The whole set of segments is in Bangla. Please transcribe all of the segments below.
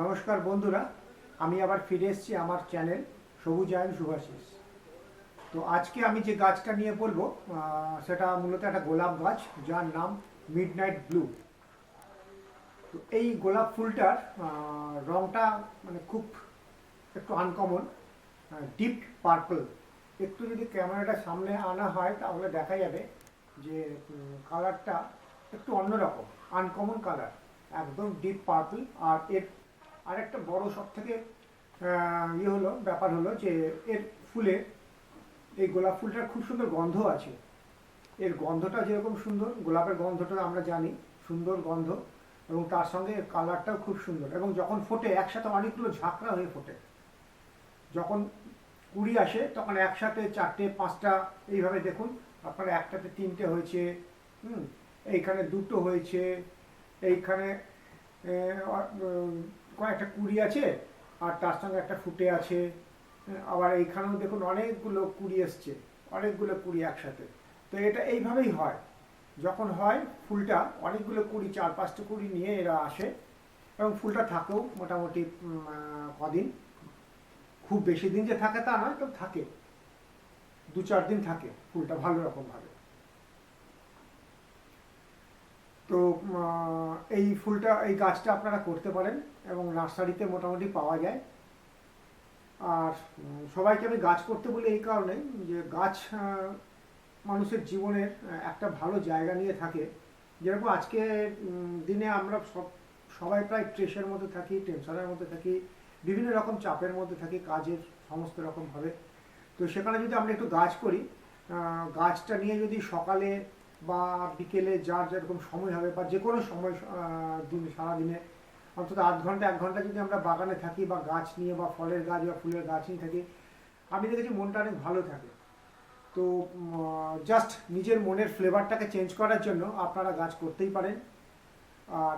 নমস্কার বন্ধুরা, আমি আবার ফিরে এসেছি আমার চ্যানেল সবুজায়ন শুভাশিস। তো আজকে আমি যে গাছটা নিয়ে বলবো সেটা মূলত একটা গোলাপ গাছ, যার নাম মিডনাইট ব্লু। তো এই গোলাপ ফুলটার রংটা মানে খুব একটু আনকমন, ডিপ পার্পল। একটু যদি ক্যামেরাটা সামনে আনা হয় তাহলে দেখা যাবে যে কালারটা একটু অন্যরকম, আনকমন কালার, একদম ডিপ পার্পল। আর এর আরেকটা বড় সব থেকে ব্যাপার হলো যে এর ফুলে, এই গোলাপ ফুলটার খুব সুন্দর গন্ধ আছে। এর গন্ধটা যেরকম সুন্দর, গোলাপের গন্ধটা আমরা জানি সুন্দর গন্ধ, এবং তার সঙ্গে এর কালারটাও খুব সুন্দর। এবং যখন ফোটে একসাথে অনেকগুলো ঝাঁকড়া হয়ে ফোটে, যখন কুড়ি আসে তখন একসাথে চারটে পাঁচটা এইভাবে দেখুন, আপনার একটাতে তিনটে হয়েছে, এইখানে দুটো হয়েছে, এইখানে কয়েকটা কুড়ি আছে, আর তার সঙ্গে একটা ফুটে আছে। আবার এইখানেও দেখুন অনেকগুলো কুড়ি এসছে, অনেকগুলো কুড়ি একসাথে। তো এটা এইভাবেই হয়, যখন হয় ফুলটা অনেকগুলো কুড়ি, চার পাঁচটা কুড়ি নিয়ে এরা আসে, এবং ফুলটা থাকেও মোটামুটি কদিন, খুব বেশি দিন যে থাকে তা নয়, তো থাকে, দু চার দিন থাকে ফুলটা ভালো রকমভাবে। তো এই ফুলটা, এই গাছটা আপনারা করতে পারেন এবং নার্সারিতে মোটামুটি পাওয়া যায়। আর সবাইকে আমি গাছ করতে বলি এই কারণে যে গাছ মানুষের জীবনের একটা ভালো জায়গা নিয়ে থাকে। যেরকম আজকে দিনে আমরা সবাই প্রায় স্ট্রেসের মধ্যে থাকি, টেনশনের মধ্যে থাকি, বিভিন্ন রকম চাপের মধ্যে থাকি কাজের সমস্ত রকমভাবে। তো সেখানে যদি আমরা একটু গাছ করি, গাছটা নিয়ে যদি সকালে বা বিকেলে যার যেরকম সময় হবে, বা যে কোনো সময় দিন, সারাদিনে অন্তত আধ ঘন্টা এক ঘন্টা যদি আমরা বাগানে থাকি, বা গাছ নিয়ে, বা ফলের গাছ বা ফুলের গাছ নিয়ে থাকি, আমি দেখেছি মনটা অনেক ভালো থাকে। তো জাস্ট নিজের মনের ফ্লেভারটাকে চেঞ্জ করার জন্য আপনারা গাছ করতেই পারেন। আর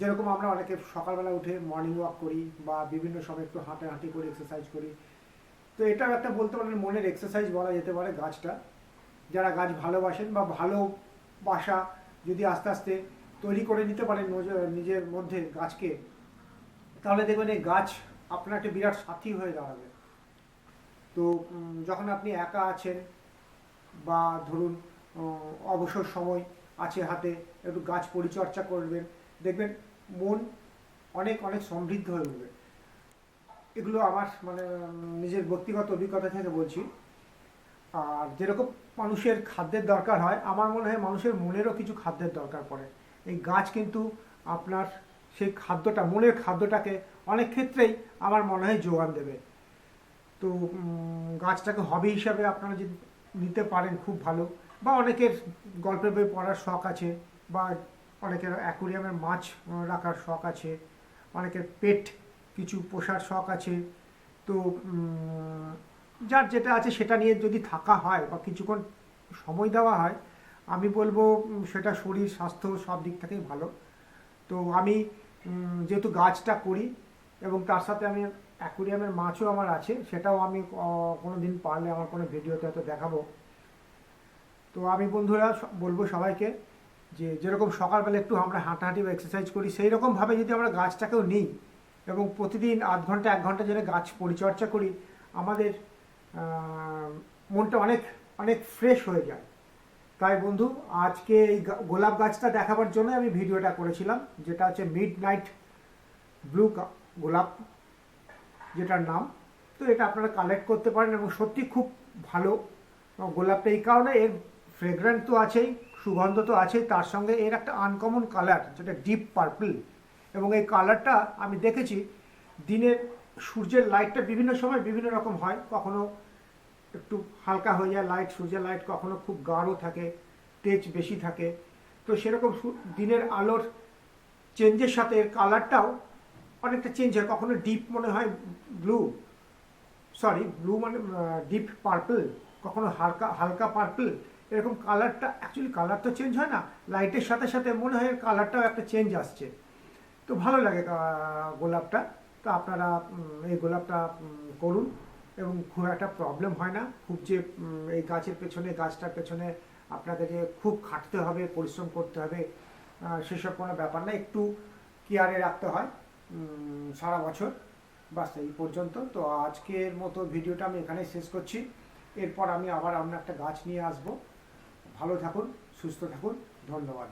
যেরকম আমরা অনেকে সকালবেলা উঠে মর্নিং ওয়াক করি, বা বিভিন্ন সময় একটু হাঁটাহাঁটি করি, এক্সারসাইজ করি, তো এটাও একটা বলতে পারেন মনের এক্সারসাইজ বলা যেতে পারে গাছটা। যারা গাছ ভালোবাসেন বা ভালোবাসা যদি আস্তে আস্তে তৈরি করে নিতে পারেন নিজের মধ্যে গাছকে, তাহলে দেখবেন এই গাছ আপনার একটা বিরাট সাথী হয়ে দাঁড়াবে। তো যখন আপনি একা আছেন, বা ধরুন অবসর সময় আছে হাতে, একটু গাছ পরিচর্যা করবেন, দেখবেন মন অনেক অনেক সমৃদ্ধ হয়ে উঠবে। এগুলো আমার মানে নিজের ব্যক্তিগত অভিজ্ঞতা থেকে বলছি। আর যেরকম মানুষের খাদ্যের দরকার হয়, আমার মনে হয় মানুষের মনেরও কিছু খাদ্যের দরকার পড়ে। এই গাছ কিন্তু আপনার সেই খাদ্যটা, মনের খাদ্যটাকে অনেক ক্ষেত্রেই আমার মনে হয় যোগান দেবে। তো গাছটাকে হবি হিসাবে আপনারা যদি নিতে পারেন খুব ভালো। বা অনেকের গল্পের বই পড়ার শখ আছে, বা অনেকের অ্যাকুরিয়ামের মাছ রাখার শখ আছে, অনেকের পেট কিছু পোষার শখ আছে। তো যার যেটা আছে সেটা নিয়ে যদি থাকা হয় বা কিছুক্ষণ সময় দেওয়া হয়, আমি বলবো সেটা শরীর স্বাস্থ্য সব দিক থেকেই ভালো। তো আমি যেহেতু গাছটা করি, এবং তার সাথে আমি অ্যাকুরিয়ামের মাছও আমার আছে, সেটাও আমি কোনো দিন পারলে আমার কোনো ভিডিওতে হয়তো দেখাবো। তো আমি বন্ধুরা বলবো সবাইকে যে যেরকম সকালবেলা একটু আমরা হাঁটাহাঁটি বা এক্সারসাইজ করি, সেই রকমভাবে যদি আমরা গাছটাকেও নিই এবং প্রতিদিন আধ ঘন্টা এক ঘন্টা যদি গাছ পরিচর্যা করি, আমাদের মনটা অনেক অনেক ফ্রেশ হয়ে যায়। তাই বন্ধু, আজকে এই গোলাপ গাছটা দেখাবার জন্য আমি ভিডিওটা করেছিলাম, যেটা হচ্ছে মিডনাইট ব্লু গোলাপ, যেটার নাম। তো এটা আপনারা কালেক্ট করতে পারেন, এবং সত্যি খুব ভালো গোলাপটা এই কারণে, এর ফ্রেগ্রেন্ট তো আছেই, সুগন্ধ তো আছেই, তার সঙ্গে এর একটা আনকমন কালার যেটা ডিপ পার্পল। এবং এই কালারটা আমি দেখেছি দিনের সূর্যের লাইটটা বিভিন্ন সময় বিভিন্ন রকম হয়, কখনো একটু হালকা হয়ে যায় লাইট, সূর্যের লাইট কখনো খুব গাঢ় থাকে, তেজ বেশি থাকে। তো সেরকম দিনের আলোর চেঞ্জের সাথে এর কালারটাও অনেকটা চেঞ্জ হয়, কখনো ডিপ মনে হয় ব্লু, ব্লু মানে ডিপ পার্পল, কখনো হালকা হালকা পার্পল, এরকম কালারটা, অ্যাকচুয়ালি কালার তো চেঞ্জ হয় না, লাইটের সাথে সাথে মনে হয় কালারটাও একটা চেঞ্জ আসছে। তো ভালো লাগে গোলাপটা। তো আপনারা এই গোলাপটা করুন, এবং খুব একটা প্রবলেম হয় না। খুব যে এই গাছের পেছনে, গাছটার পেছনে আপনাকে যে খুব খাটতে হবে, পরিশ্রম করতে হবে, সেসব কোনো ব্যাপার না, একটু কেয়ারে রাখতে হয়। সারা বছর। বাস এই পর্যন্ত। তো আজকের মতো ভিডিওটা আমি এখানেই শেষ করছি। এরপর আমি আবার অন্য একটা গাছ নিয়ে আসব। ভালো থাকুন, সুস্থ থাকুন, ধন্যবাদ।